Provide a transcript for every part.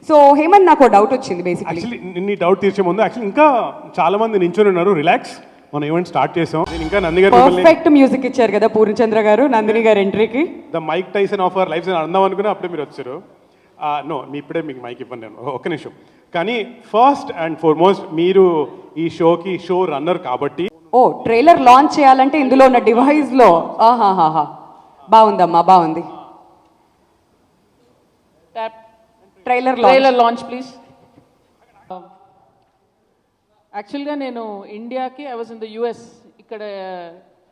So Hemant, నాకు doubt వచ్చింది basically. Actually నీ డౌట్ తీర్చే ముందు యాక్చువల్లీ ఇంకా చాలా మంది నించొని ఉన్నారు. రిలాక్స్, మనం ఈవెంట్ స్టార్ట్ చేసాం. నేను ఇంకా నంది గారు పర్ఫెక్ట్ మ్యూజిక్ ఇచ్చారు కదా పూర్ణచంద్ర గారు నందిని గారి ఎంట్రీకి. The Mike Tyson of our lives అని అందాం అనుకున్నా, అప్పుడే మీరు వచ్చారు. నో, మీ ఇప్పుడే మీకు మైక్ ఇవ్వండి నేను ఒక్క నిమిషం. కానీ ఫస్ట్ అండ్ ఫార్మోస్ట్ మీరు ఈ షో రన్నర్ కాబట్టి. ఓ, ట్రైలర్ లాంచ్ చేయాలంటే ఇందులో ఉన్న డివైస్ లో ఆహాహా, బాగుందమ్మా, బాగుంది. Trailer launch please. యాక్చువల్గా నేను ఇండియాకి, I was in the US. ఇక్కడ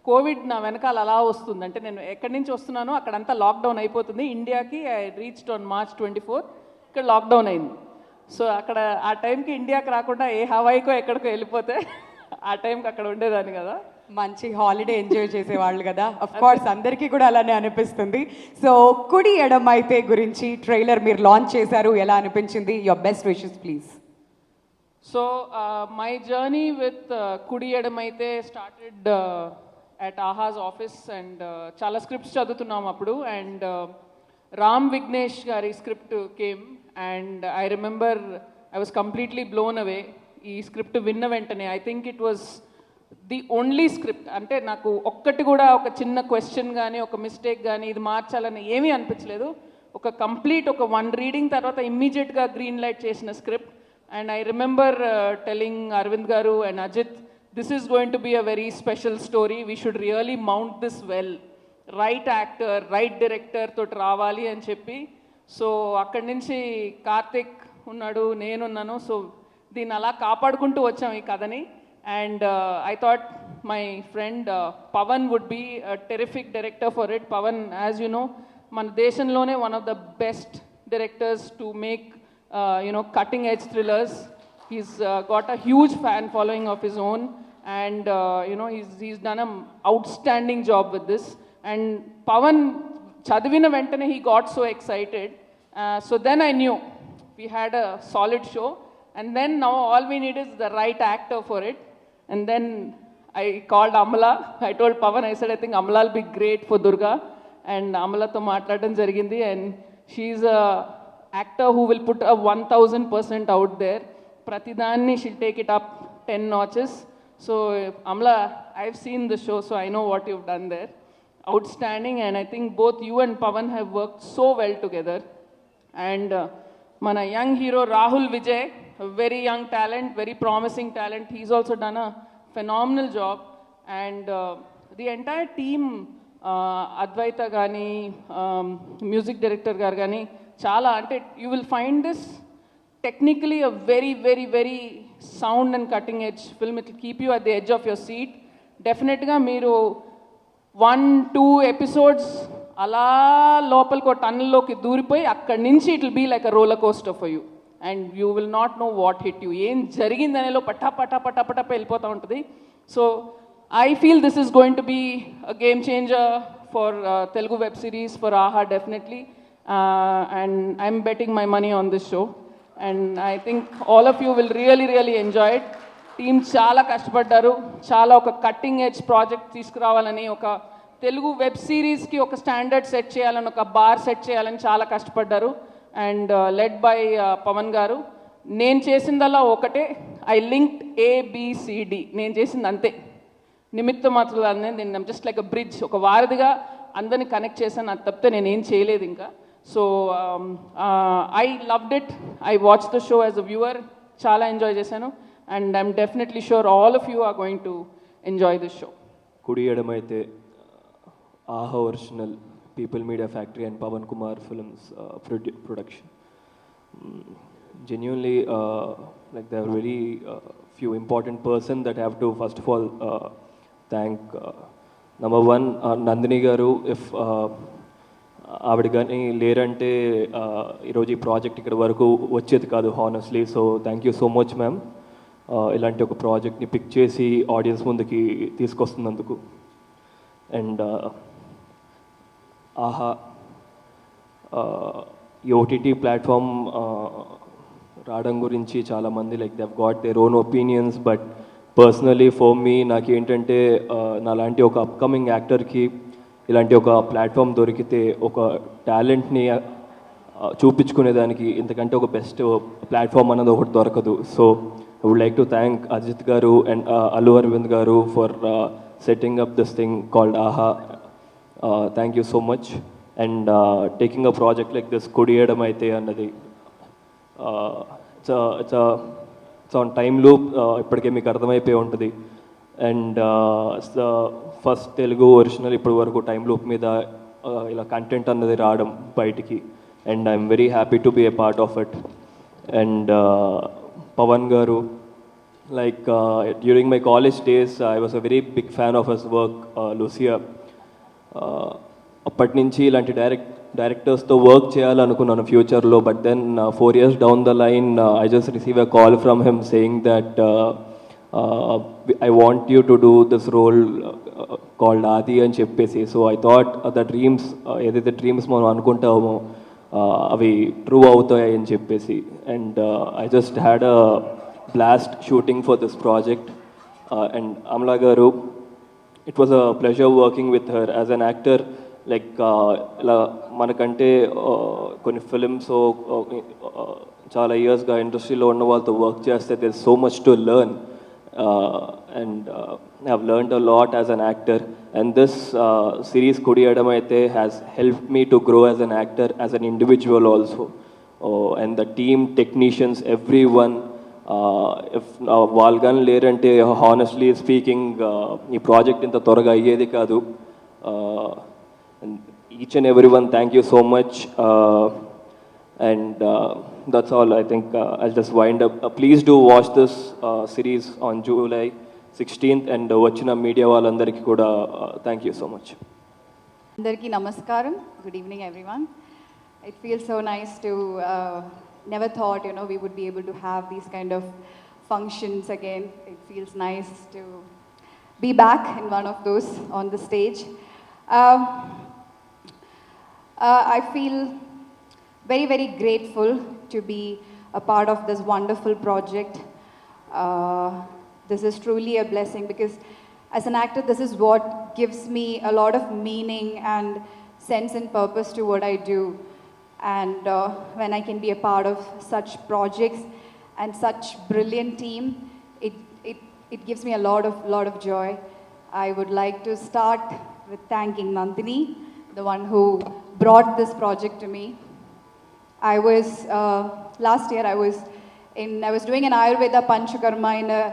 కోవిడ్ నా వెనకాల అలా వస్తుంది, అంటే నేను ఎక్కడి నుంచి వస్తున్నానో అక్కడంతా లాక్డౌన్ అయిపోతుంది. ఇండియాకి ఐ రీచ్డ్ ఆన్ March 24, ఇక్కడ లాక్డౌన్ అయింది. సో అక్కడ ఆ టైంకి ఇండియాకి రాకుండా ఏ హవాయికో ఎక్కడికో వెళ్ళిపోతే ఆ టైంకి అక్కడ ఉండేదాన్ని కదా. మంచి హాలిడే ఎంజాయ్ చేసేవాళ్ళు కదా. అఫ్ కోర్స్ అందరికీ కూడా అలానే అనిపిస్తుంది. సో కుడి ఎడమైతే గురించి ట్రైలర్ మీరు లాంచ్ చేశారు, ఎలా అనిపించింది? Your best wishes please. So my journey with కుడి ఎడమైతే స్టార్టెడ్ at ఆహాస్ ఆఫీస్ అండ్ చాలా స్క్రిప్ట్స్ చదువుతున్నాం అప్పుడు. అండ్ రామ్ విఘ్నేష్ గారి script came and I remember I was completely blown away. ఈ స్క్రిప్ట్ విన్న వెంటనే I think it was the only script. అంటే నాకు ఒక్కటి కూడా ఒక చిన్న క్వశ్చన్ కానీ ఒక మిస్టేక్ కానీ ఇది మార్చాలని ఏమీ అనిపించలేదు. ఒక కంప్లీట్ ఒక వన్ రీడింగ్ తర్వాత ఇమ్మీడియట్గా గ్రీన్ లైట్ చేసిన script. And I remember telling Aravind గారు and Ajith, this is going to be a very special story. We should really mount this well. Right actor, right director తోటి రావాలి అని చెప్పి. సో అక్కడి నుంచి కార్తిక్ ఉన్నాడు, నేనున్నాను. సో దీన్ని అలా కాపాడుకుంటూ వచ్చాం ఈ కథని. And I thought my friend Pavan would be terrific director for it. Pavan, as you know, మన దేశంలోనే one of the best directors to make cutting edge thrillers. He's got a huge fan following of his own. And he's done an outstanding job with this. And Pawan chadivina ventane he got so excited. So then I knew we had a solid show. And then now all we need is the right actor for it. And then I called Amala. I told Pawan, I said, I think Amala will be great for Durga. And Amala to maatladam jarigindi. And she's a actor who will put a 1000% out there. Pratidhanni she'll take it up 10 notches. So Amla, I've seen the show, so I know what you've done there. Outstanding. And I think both you and Pawan have worked so well together. And mana young hero Rahul Vijay, a very young talent, very promising talent. He's also done a phenomenal job. And the entire team, Advaita Gani, music director gar Gani, chala ante you will find this technically a very, very, very sound and cutting edge film. It will keep you at the edge of your seat. Definitely ga meeru 1-2 episodes ala lopal ko tunnel loki dooripoyi akkadi nunchi it will be like a roller coaster for you and you will not know what hit you. Em jarigindane lo patta patta patta patta వెళ్ళిపోతా ఉంటుంది. So I feel this is going to be a game changer for Telugu web series, for Aha definitely. And I'm betting my money on this show. And I think all of you will really, really enjoy it. Team చాలా కష్టపడ్డారు, చాలా ఒక cutting edge project తీసుకురావాలని, ఒక Telugu web సిరీస్కి ఒక standard set చేయాలని, ఒక bar set చేయాలని చాలా కష్టపడ్డారు. అండ్ లెడ్ బై పవన్ గారు. నేను చేసిందల్లా ఒకటే, ఐ లింక్డ్ ABCD. నేను చేసింది అంతే, నిమిత్త మాత్రం. నేను జస్ట్ లైక్ అ బ్రిడ్జ్, ఒక వారధిగా అందరిని కనెక్ట్ చేశాను. అది తప్పితే నేనేం చేయలేదు ఇంకా. So I loved it. I watched the show as a viewer. Chala enjoy chesanu and I'm definitely sure all of you are going to enjoy this show. Kudi Edamaithe, Aha Original, People Media Factory and Pavan Kumar Films production. Genuinely, like there are very few important person that I have to first of all thank. Number one, Nandini garu. If ఆవిడ కానీ లేరంటే ఈరోజు ఈ project ఇక్కడ వరకు వచ్చేది కాదు honestly. So thank you so much ma'am, ఇలాంటి ఒక ప్రాజెక్ట్ని పిక్ చేసి ఆడియన్స్ ముందుకి తీసుకొస్తున్నందుకు. అండ్ ఆహా ఈ ఓటీటీ ప్లాట్ఫామ్ రావడం గురించి చాలామంది like they have got their own opinions. But personally for me నాకేంటంటే నాలాంటి ఒక అప్కమింగ్ యాక్టర్కి ఇలాంటి ఒక ప్లాట్ఫామ్ దొరికితే, ఒక టాలెంట్ని చూపించుకునేదానికి ఇంతకంటే ఒక బెస్ట్ ప్లాట్ఫామ్ అన్నది ఒకటి దొరకదు. So I would like to thank Ajith గారు అండ్ అల్లు అరవింద్ గారు for setting up this thing called Aha. Thank you so much. And taking a project like this కొడియడం అయితే అన్నది ఇట్స్ ఆన్ టైమ్ లూప్, ఇప్పటికే మీకు అర్థమైపోయి ఉంటుంది. అండ్ ఫస్ట్ తెలుగు ఒరిజినల్ ఇప్పటి వరకు టైం లూప్ మీద ఇలా కంటెంట్ అన్నది రావడం బయటికి, and I'm very happy to be a part of it. And Pawan గారు, like during my college days I was a very big fan of his work Lucia. అప్పటి నుంచి ఇలాంటి డైరెక్టర్స్తో వర్క్ చేయాలనుకున్నాను ఫ్యూచర్లో. But then 4 years down the line I just receive a call from him saying that I want you to do this role called Adi అని చెప్పేసి. So I thought the dreams, ఏదైతే dreams మనం అనుకుంటామో అవి true అవుతాయి అని చెప్పేసి. And I just had a blast shooting for this project. And Amala గారు, it was a pleasure working with her as an actor. Like ఇలా మనకంటే కొన్ని ఫిలిమ్స్ చాలా ఇయర్స్గా ఇండస్ట్రీలో ఉన్న వాళ్ళతో వర్క్ చేస్తే there so much to learn. And I've learned a lot as an actor, and this series Kodiyadam Aithe has helped me to grow as an actor, as an individual also. And the team, technicians, everyone, if Valgan lerante honestly speaking ee project inta thoraga ayyedi kaadu. And each and everyone, thank you so much. And that's all. I think I'll just wind up. Please do watch this series on July 16th, and vachina media valandariki kuda thank you so much. Andariki namaskaram. Good evening, everyone. It feels so nice to never thought, we would be able to have these kind of functions again. It feels nice to be back in one of those on the stage. I feel very, very grateful to be a part of this wonderful project. This is truly a blessing because as an actor, this is what gives me a lot of meaning and sense and purpose to what I do. And when I can be a part of such projects and such brilliant team, it gives me a lot of joy. I would like to start with thanking Nandini, the one who brought this project to me. I was last year I was doing an Ayurveda Panchakarma in a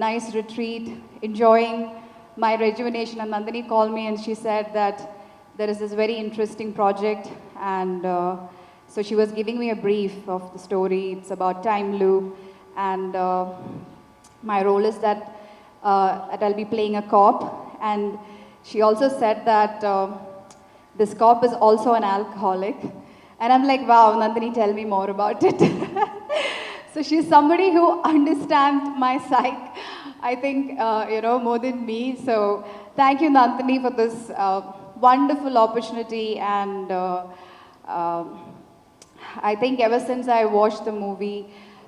nice retreat, enjoying my rejuvenation, and Nandini called me and she said that there is this very interesting project, and so she was giving me a brief of the story. It's about time loop, and my role is that I'll be playing a cop, and she also said that this cop is also an alcoholic. And I'm like, wow, Nandini, tell me more about it. So she's somebody who understands my psyche, I think, more than me. So thank you, Nandini, for this wonderful opportunity. And I think ever since I watched the movie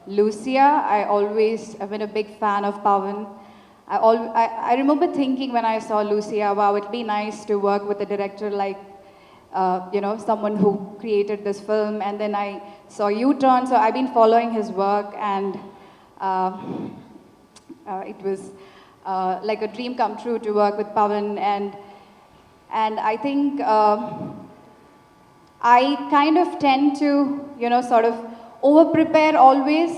Lucia, I've been a big fan of Pavan. I remember thinking when I saw Lucia, wow, it'd be nice to work with a director like someone who created this film. And then I saw U-Turn, so I've been following his work, and it was like a dream come true to work with Pavan. And I think I kind of tend to, sort of over-prepare always.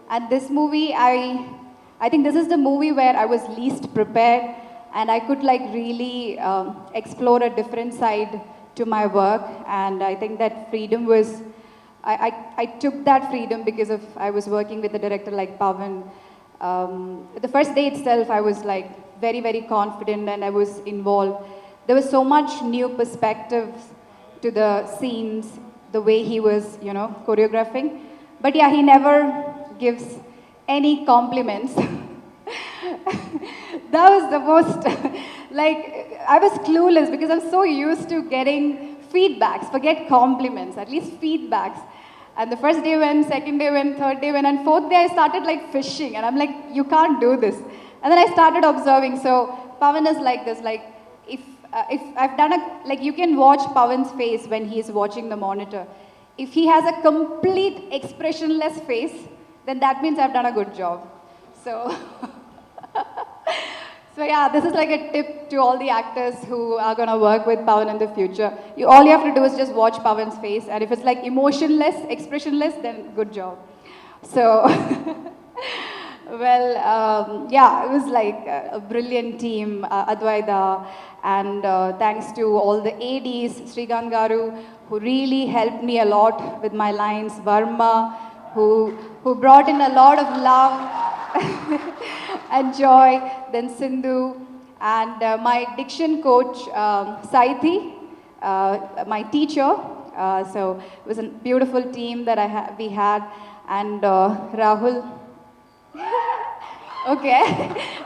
And this movie, I think this is the movie where I was least prepared, and I could really explore a different side to my work. And I think that freedom was, I took that freedom because of I was working with a director like Pavan. The first day itself, I was like very, very confident, and I was involved. There was so much new perspectives to the scenes, the way he was, choreographing. But yeah, he never gives any compliments. That was the most, I was clueless because I'm so used to getting feedbacks, forget compliments, at least feedbacks. And the first day went, second day went, third day went, and fourth day I started fishing, and I'm like, you can't do this. And then I started observing. So Pavan is like this, if I've done you can watch Pavan's face when he's watching the monitor. if he has a complete expressionless face, then that means I've done a good job. So, so yeah, this is like a tip to all the actors who are gonna work with Pawan in the future. All you have to do is just watch Pawan's face, and if it's like emotionless, expressionless, then good job. So, well, yeah, it was like a brilliant team, Advaita, and thanks to all the ADs, Srikanth Garu, who really helped me a lot with my lines, Varma, who brought in a lot of love and joy, then Sindhu, and my diction coach, Saithi, my teacher. So it was a beautiful team that we had, and Rahul. Okay,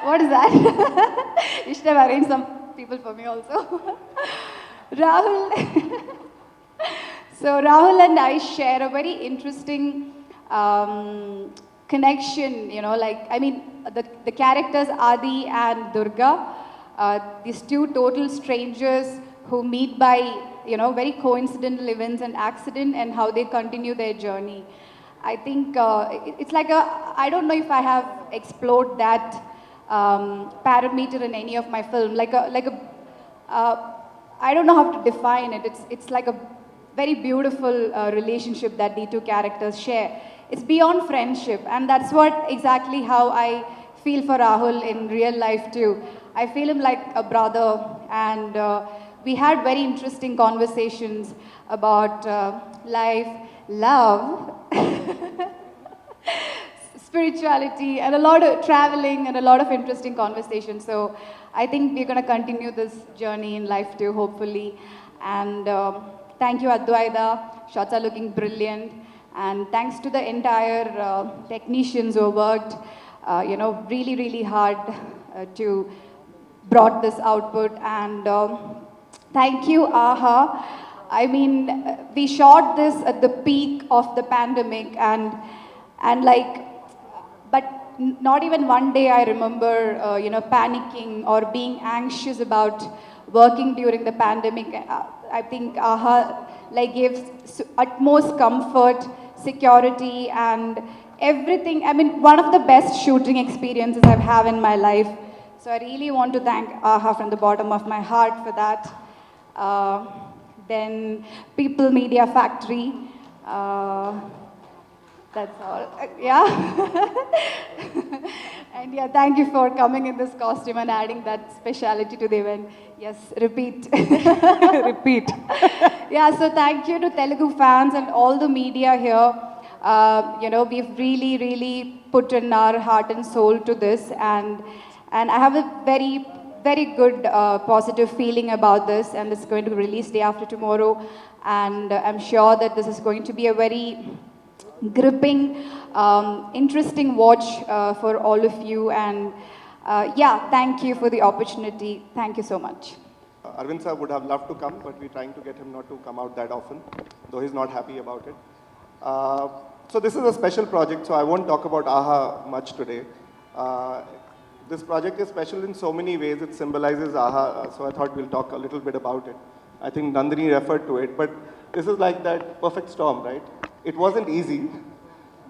what is that? You should have arranged some people for me also. Rahul. So Rahul and I share a very interesting connection, you know, like, I mean, the characters Adi and Durga, these two total strangers who meet by, you know, very coincidental events and accident, and how they continue their journey. I think it's like I don't know if I have explored that parameter in any of my film, I don't know how to define it. It's like a very beautiful relationship that the two characters share. It's beyond friendship, and that's what exactly how I feel for Rahul in real life too. I feel him like a brother, and we had very interesting conversations about life, love, spirituality, and a lot of traveling and a lot of interesting conversations. So I think we're going to continue this journey in life too, hopefully. And thank you, Advaita. Shots are looking brilliant. And thanks to the entire technicians who worked, you know, really, really hard to brought this output. And thank you, AHA. I mean, we shot this at the peak of the pandemic, and like, but not even one day I remember, you know, panicking or being anxious about working during the pandemic. I think AHA like gives utmost comfort, security, and everything. I mean, one of the best shooting experiences I've had in my life. So I really want to thank AHA from the bottom of my heart for that. Then People Media Factory. That's all. Yeah. And yeah, thank you for coming in this costume and adding that speciality to the event. Yes, repeat. Repeat. Yeah, so thank you to Telugu fans and all the media here. You know, we've really, really put in our heart and soul to this, and I have a very, very good positive feeling about this, and it's going to be released day after tomorrow, and I'm sure that this is going to be a very gripping, interesting watch for all of you, and yeah, thank you for the opportunity. Thank you so much. Arvind sir would have loved to come, but we're trying to get him not to come out that often, though he's not happy about it. So this is a special project, so I won't talk about AHA much today. This project is special in so many ways. It symbolizes AHA, so I thought we'll talk a little bit about it. I think Nandini referred to it, but this is like that perfect storm, right? It wasn't easy,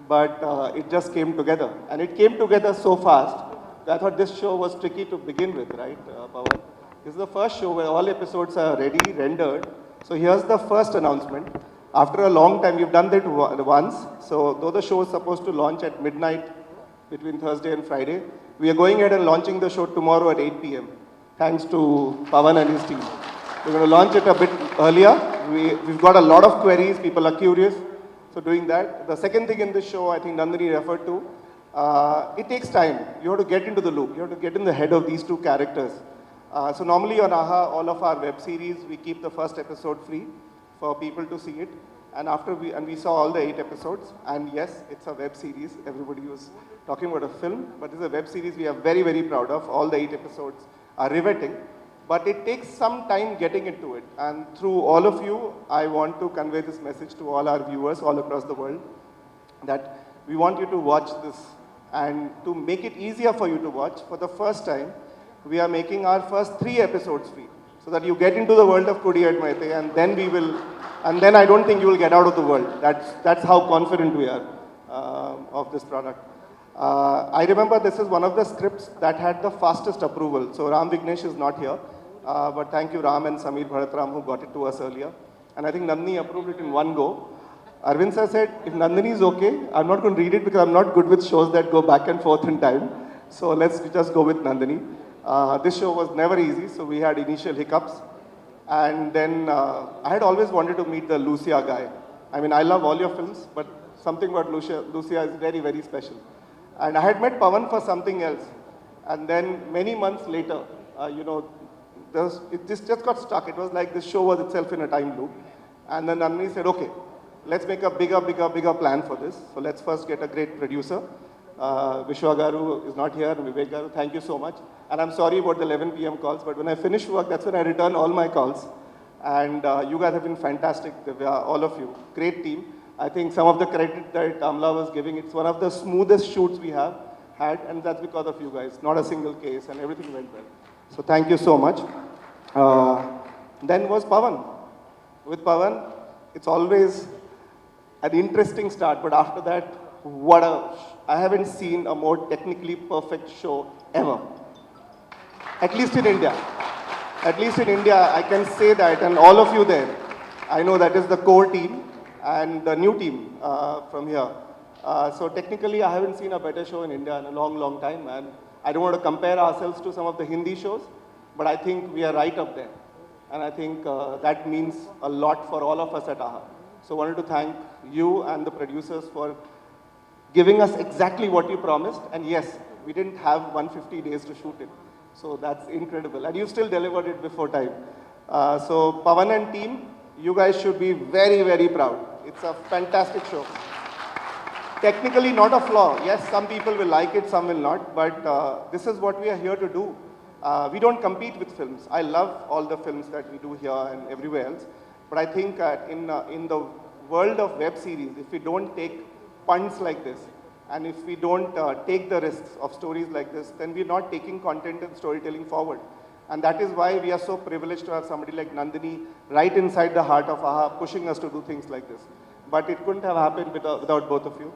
but it just came together. And it came together so fast that I thought this show was tricky to begin with, right, Pawan? This is the first show where all episodes are ready, rendered. So here's the first announcement. After a long time, we've done that once. So though the show is supposed to launch at midnight between Thursday and Friday, we are going ahead and launching the show tomorrow at 8 p.m. Thanks to Pawan and his team. We're going to launch it a bit earlier. We've got a lot of queries. People are curious. So doing that. The second thing in this show, I think Nandini referred to, it takes time. You have to get into the loop. You have to get in the head of these two characters. So normally on AHA, all of our web series, we keep the first episode free for people to see it. And after we saw all the 8 episodes, and yes, it's a web series. Everybody was talking about a film, but it's a web series we are very, very proud of. All the 8 episodes are riveting, but it takes some time getting into it. And through all of you, I want to convey this message to all our viewers all across the world, that we want you to watch this. And to make it easier for you to watch, for the first time, we are making our first 3 episodes free, so that you get into the world of Kudi Maite, and then we will And then I don't think you will get out of the world. That's how confident we are of this product. I remember this is one of the scripts that had the fastest approval. So Ram Vignesh is not here, but thank you Ram and Sameer Bharatram who got it to us earlier. And I think Nandini approved it in one go. Arvind sir said, if Nandini is okay, I'm not going to read it because I'm not good with shows that go back and forth in time. So let's just go with Nandini. This show was never easy, so we had initial hiccups. And then I had always wanted to meet the Lucia guy. I mean, I love all your films, but something about Lucia is very, very special. And I had met Pawan for something else. And then many months later, this just got stuck. It was like this show was itself in a time loop. And then Nandini said, okay, let's make a bigger plan for this. So let's first get a great producer. Vishwa Garu is not here, Vivek Garu, thank you so much. And I'm sorry about the 11 p.m. calls, but when I finish work, that's when I return all my calls. And you guys have been fantastic, all of you. Great team. I think some of the credit that Amla was giving, it's one of the smoothest shoots we have had, and that's because of you guys. Not a single case, and everything went well. So thank you so much. Then was Pawan. With Pawan, it's always an interesting start, but after that, I haven't seen a more technically perfect show ever. At least in India. At least in India, I can say that, and all of you there, I know that is the core team and the new team from here. So technically, I haven't seen a better show in India in a long, long time, and I don't want to compare ourselves to some of the Hindi shows, but I think we are right up there. And I think that means a lot for all of us at AHA. So I wanted to thank you and the producers for giving us exactly what you promised. And yes, we didn't have 150 days to shoot it. So that's incredible. And you still delivered it before time. So Pawan and team, you guys should be very, very proud. It's a fantastic show. Technically not a flaw. Yes, some people will like it, some will not. But this is what we are here to do. We don't compete with films. I love all the films that we do here and everywhere else. But I think in the world of web series, if we don't take punts like this, and if we don't take the risks of stories like this, then we're not taking content and storytelling forward. And that is why we are so privileged to have somebody like Nandini right inside the heart of AHA, pushing us to do things like this. But it couldn't have happened without both of you.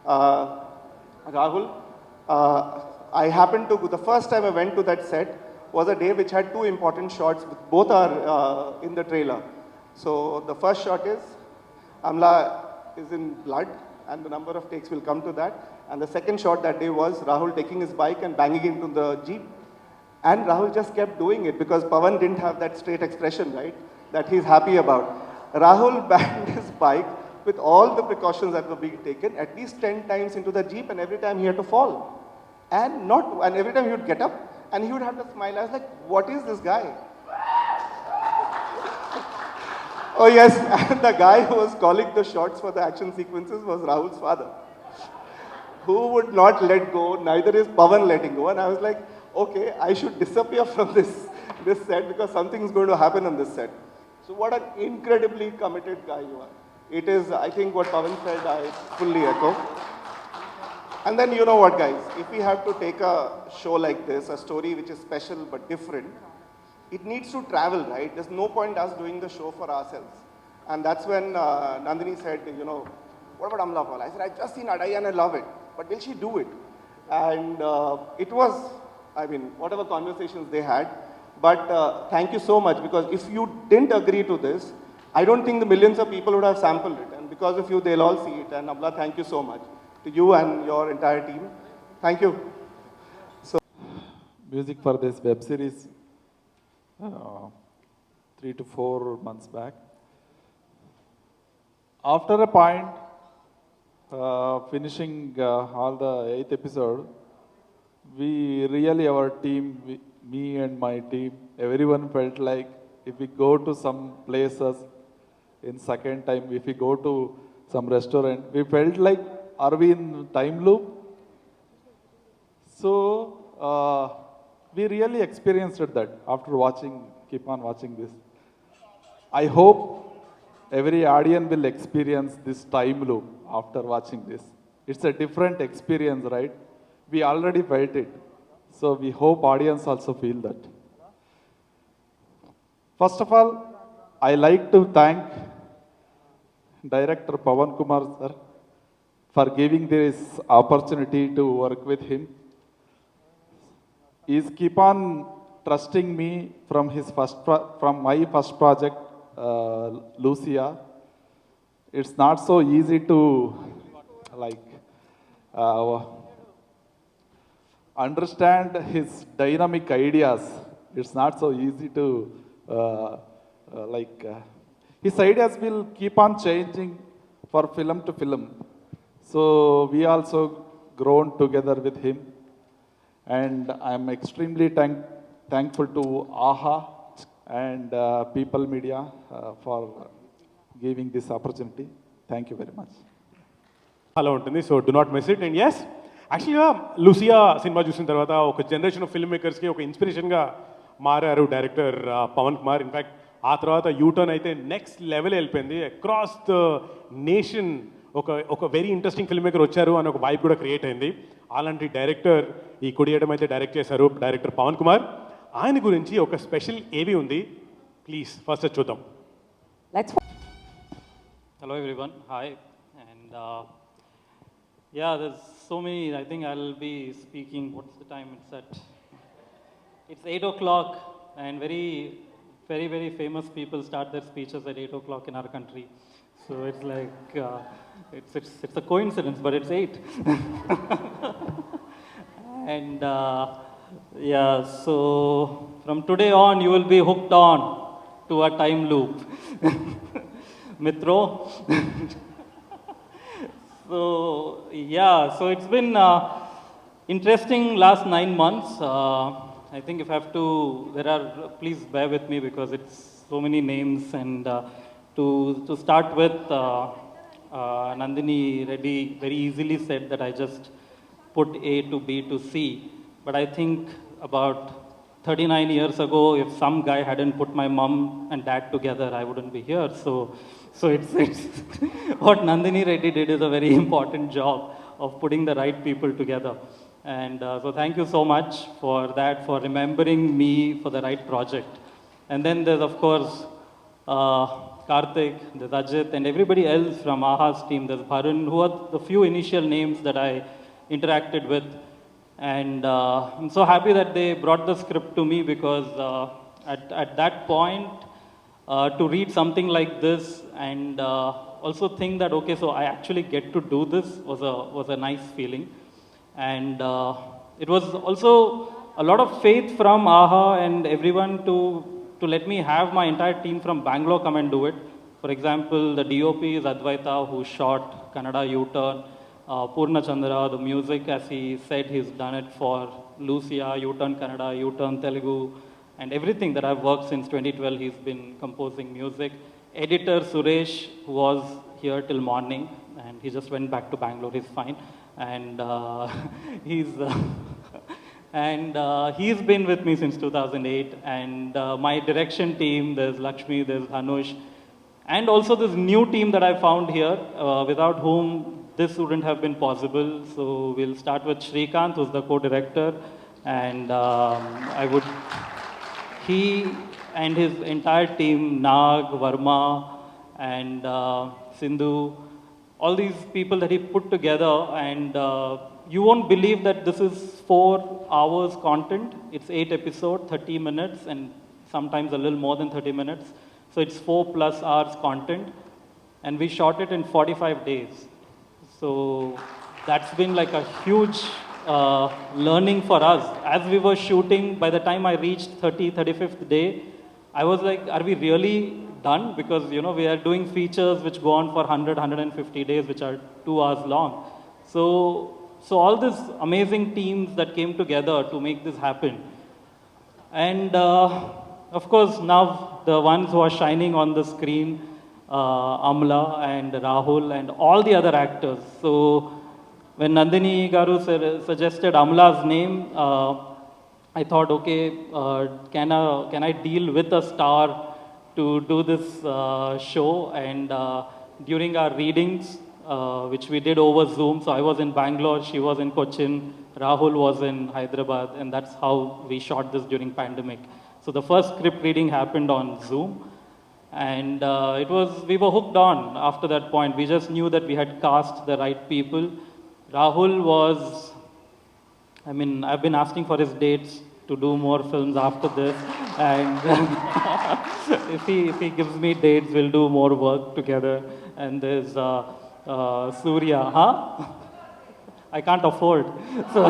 Rahul, I happened to, the first time I went to that set was a day which had two important shots, both are in the trailer. So the first shot is, Amla is in blood, and the number of takes will come to that. And the second shot that day was Rahul taking his bike and banging into the Jeep. And Rahul just kept doing it because Pawan didn't have that straight expression, right, that he's happy about. Rahul banged his bike with all the precautions that were being taken, at least 10 times into the Jeep, and every time he had to fall. And every time he would get up, and he would have to smile. I was like, what is this guy? Oh yes, and the guy who was calling the shots for the action sequences was Rahul's father, who would not let go, neither is Pawan letting go. And I was like, okay, I should disappear from this set because something is going to happen on this set. So what an incredibly committed guy you are. It is, I think what Pawan said, I fully echo. And then you know what guys, if we have to take a show like this, a story which is special but different, it needs to travel, right? There's no point us doing the show for ourselves. And that's when Nandini said, what about Amla Paul? I said, I've just seen Adai and I love it, but will she do it? And it was, I mean, whatever conversations they had, but thank you so much, because if you didn't agree to this, I don't think the millions of people would have sampled it. And because of you, they'll all see it. And Amla, thank you so much. To you and your entire team. Thank you. Music for this web series 3 to 4 months back. After a point, finishing all the 8th episode, we really, our team, me and my team, everyone felt like if we go to some places in second time, if we go to some restaurant, we felt like, are we in time loop? So, we really experienced that after keep on watching this. I hope every audience will experience this time loop after watching this. It's a different experience, right? We already felt it. So we hope audience also feel that. First of all, I like to thank Director Pawan Kumar sir for giving this opportunity to work with him. He's keep on trusting me from from my first project, Lucia. It's not so easy to like uh, understand his dynamic ideas. It's not so easy to his ideas will keep on changing for film to film. So we also grown together with him, and I'm extremely thankful to AHA and People Media for giving this opportunity. Thank you very much. అలా ఉంటుంది. So do not miss it. And yes, యాక్చువల్గా Lucia cinema చూసిన తర్వాత ఒక generation of film మేకర్స్కి ఒక ఇన్స్పిరేషన్గా మారారు director Pawan Kumar. In fact ఆ తర్వాత యూటర్న్ అయితే నెక్స్ట్ లెవెల్ వెళ్ళిపోయింది. అక్రాస్ ద నేషన్ ఒక వెరీ ఇంట్రెస్టింగ్ ఫిల్మ్ మేకర్ వచ్చారు అని ఒక వైబ్ కూడా క్రియేట్ అయింది. అలాంటి డైరెక్టర్ ఈ కొడియడం అయితే డైరెక్ట్ చేశారు డైరెక్టర్ పవన్ కుమార్. ఆయన గురించి ఒక స్పెషల్ ఏవి ఉంది, ప్లీజ్ ఫస్ట్ చూద్దాం. Let's Hello everyone, hi. And yeah, there's so many, I think I'll be speaking, what's the time it's 8 o'clock, and very famous people start their speeches at 8 o'clock in our country. So it's like, it's a coincidence, but it's 8. And yeah, so from today on, you will be hooked on to a time loop. Mitro. So yeah, so it's been interesting last 9 months. I think if I have to, please bear with me because it's so many names. And to start with, Nandini Reddy very easily said that I just put A to B to C. But I think about 39 years ago, if some guy hadn't put my mom and dad together, I wouldn't be here. So it's what Nandini Reddy did is a very important job of putting the right people together. And so thank you so much for that, for remembering me for the right project. And then there's of course Karthik, there's Ajit, and everybody else from AHA's team. There's Bharun, who are the few initial names that I interacted with. And I'm so happy that they brought the script to me because at that point, to read something like this and also think that, okay, so I actually get to do this was a nice feeling. And it was also a lot of faith from AHA and everyone to let me have my entire team from Bangalore come and do it. For example, the DOP is Advaita, who shot Kannada U-Turn. Purna Chandra, the music, as he said, he's done it for Lucia, U-Turn Kannada, U-Turn Telugu, and everything that I've worked since 2012, he's been composing music. Editor Suresh, who was here till morning, and he just went back to Bangalore, he's fine. And he's been with me since 2008. And my direction team, there's Lakshmi, there's Hanush, and also this new team that I found here, without whom this wouldn't have been possible. So we'll start with Srikanth, who's the co-director, and he and his entire team, Nag, Varma, and Sindhu, all these people that he put together, and you won't believe that this is 4 hours content. It's 8 episodes, 30 minutes, and sometimes a little more than 30 minutes. So it's 4+ hours content, and we shot it in 45 days. So that's been like a huge learning for us. As we were shooting, by the time I reached 35th day, I was like, are we really done? Because, you know, we are doing features which go on for 150 days, which are 2 hours long. So all these amazing teams that came together to make this happen. And of course, now the ones who are shining on the screen, Amla and Rahul and all the other actors. So when Nandini Garu suggested Amla's name, I thought, okay, can I deal with a star to do this show? And during our readings, which we did over Zoom, so I was in Bangalore, she was in Cochin, Rahul was in Hyderabad, and that's how we shot this during pandemic. So the first script reading happened on Zoom. And we were hooked on after that point. We just knew that we had cast the right people. Rahul was, I mean, I've been asking for his dates to do more films after this. And if he gives me dates, we'll do more work together. And there's Surya, huh? I can't afford. So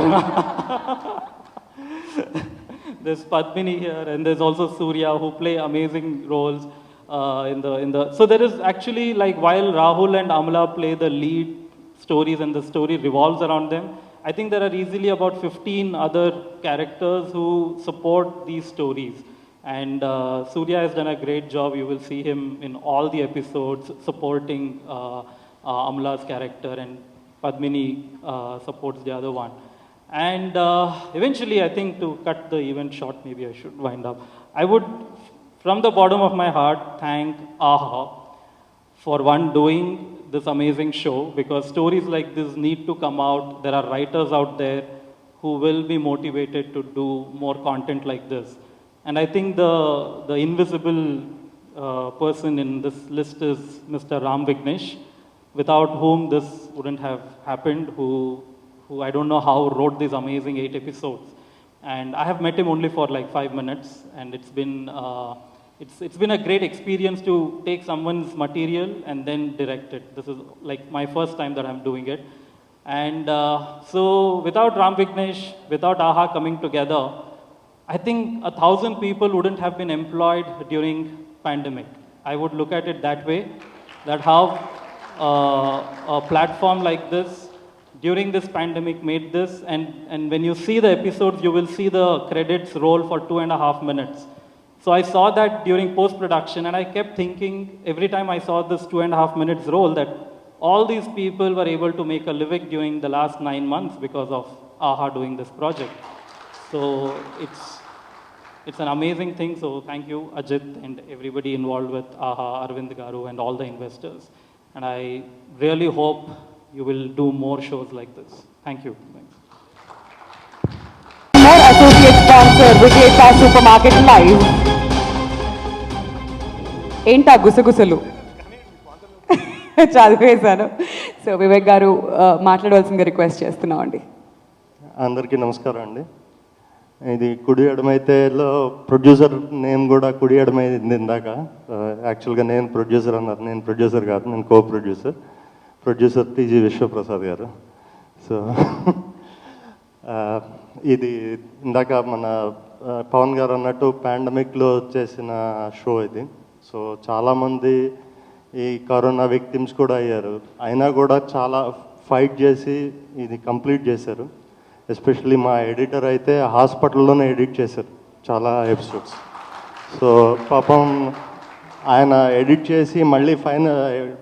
there's Padmini here, and there's also Surya, who play amazing roles in the. So there is actually, like, while Rahul and Amla play the lead stories and the story revolves around them, I think there are easily about 15 other characters who support these stories. And Surya has done a great job. You will see him in all the episodes supporting Amla's character, and Padmini supports the other one. And eventually, I think, to cut the event short, maybe I should wind up. I would, from the bottom of my heart, thank AHA for doing this amazing show, because stories like this need to come out. There are writers out there who will be motivated to do more content like this. And I think the invisible person in this list is Mr. Ram Vignesh, without whom this wouldn't have happened, who I don't know how wrote these amazing 8 episodes. And I have met him only for like 5 minutes, and it's been a great experience to take someone's material and then direct it. This is like my first time that I'm doing it. And so without Ram Vignesh, without AHA coming together, I think 1,000 people wouldn't have been employed during pandemic. I would look at it that way, that how a platform like this during this pandemic made this, and when you see the episodes, you will see the credits roll for 2.5 minutes. So I saw that during post-production, and I kept thinking every time I saw this 2.5 minutes roll that all these people were able to make a living during the last 9 months because of AHA doing this project. So it's an amazing thing. So thank you, Ajit, and everybody involved with AHA, Arvind Garu, and all the investors. And I really hope you will do more shows like this. Thank you. Thanks. More associate sponsor, Vijay Supermarket Live. ఏంటా గుసగుసలు చదివేశాను. So Vivek గారు మాట్లాడవలసిందిగా request చేస్తున్నామండి. అందరికీ నమస్కారం అండి. ఇది కుడి ఎడమైతేలో ప్రొడ్యూసర్ నేమ్ కూడా కుడి ఎడమైంది ఇందాక. యాక్చువల్గా నేను ప్రొడ్యూసర్ అన్నారు, నేను ప్రొడ్యూసర్ కాదు, నేను కో ప్రొడ్యూసర్ టీజీ విశ్వప్రసాద్ గారు. సో ఇది ఇందాక మన పవన్ గారు అన్నట్టు పాండమిక్లో చేసిన షో ఇది. సో చాలామంది ఈ కరోనా విక్టిమ్స్ కూడా అయ్యారు, అయినా కూడా చాలా ఫైట్ చేసి ఇది కంప్లీట్ చేశారు. ఎస్పెషల్లీ మా ఎడిటర్ అయితే హాస్పిటల్లోనే ఎడిట్ చేశారు చాలా ఎపిసోడ్స్. సో పాపం ఆయన ఎడిట్ చేసి మళ్ళీ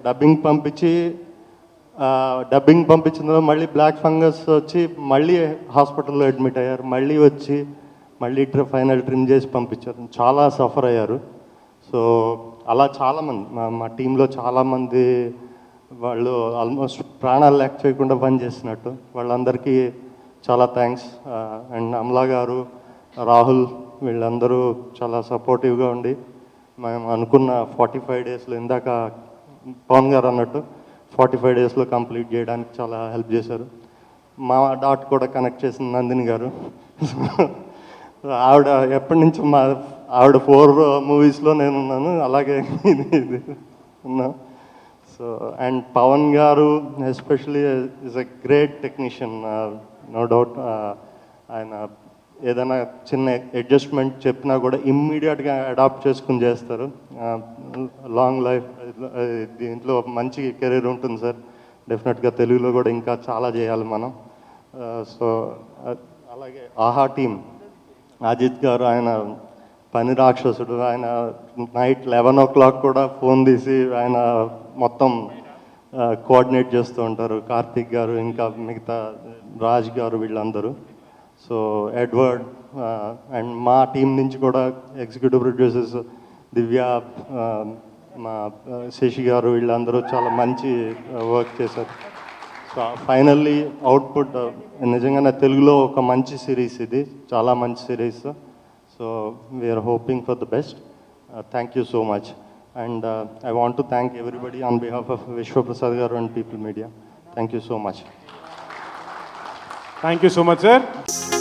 డబ్బింగ్ పంపించిన తర్వాత మళ్ళీ బ్లాక్ ఫంగస్ వచ్చి మళ్ళీ హాస్పిటల్లో అడ్మిట్ అయ్యారు, మళ్ళీ వచ్చి మళ్ళీ ఫైనల్ ట్రిమ్ చేసి పంపించారు. చాలా సఫర్ అయ్యారు. సో అలా చాలామంది మా టీంలో చాలామంది వాళ్ళు ఆల్మోస్ట్ ప్రాణాలు లెక్క చేయకుండా పనిచేసినట్టు, వాళ్ళందరికీ చాలా థ్యాంక్స్. అండ్ అమలా గారు, రాహుల్, వీళ్ళందరూ చాలా సపోర్టివ్గా ఉండి మేము అనుకున్న 45 డేస్లో, ఇందాక పవన్ గారు అన్నట్టు 45 డేస్లో కంప్లీట్ చేయడానికి చాలా హెల్ప్ చేశారు. మా డాట్ కూడా కనెక్ట్ చేసిన నందిని గారు. ఆవిడ ఎప్పటి నుంచి ఆవిడ 4 మూవీస్లో నేను ఉన్నాను, అలాగే ఇది ఉన్నాను. సో అండ్ పవన్ గారు especially is a great technician, no doubt. ఆయన ఏదైనా చిన్న అడ్జస్ట్మెంట్ చెప్పినా కూడా ఇమ్మీడియట్గా అడాప్ట్ చేసుకుని చేస్తారు. లాంగ్ లైఫ్, దీంట్లో మంచి కెరీర్ ఉంటుంది సార్. డెఫినెట్గా తెలుగులో కూడా ఇంకా చాలా చేయాలి మనం. సో అలాగే ఆహా టీమ్, అజిత్ గారు ఆయన పని రాక్షసుడు. ఆయన నైట్ 11 o'clock కూడా ఫోన్ తీసి ఆయన మొత్తం కోఆర్డినేట్ చేస్తూ ఉంటారు. కార్తిక్ గారు, ఇంకా మిగతా రాజ్ గారు, వీళ్ళందరూ. సో ఎడ్వర్డ్ అండ్ మా టీం నుంచి కూడా ఎగ్జిక్యూటివ్ ప్రొడ్యూసర్స్ దివ్య, మా శశి గారు, వీళ్ళందరూ చాలా మంచి వర్క్ చేశారు. సో ఫైనల్లీ అవుట్పుట్ నిజంగానే తెలుగులో ఒక మంచి సిరీస్, ఇది చాలా మంచి series. So we are hoping for the best. Thank you so much. And I want to thank everybody on behalf of Vishwa Prasad Garu and People Media. Thank you so much. Thank you so much, sir.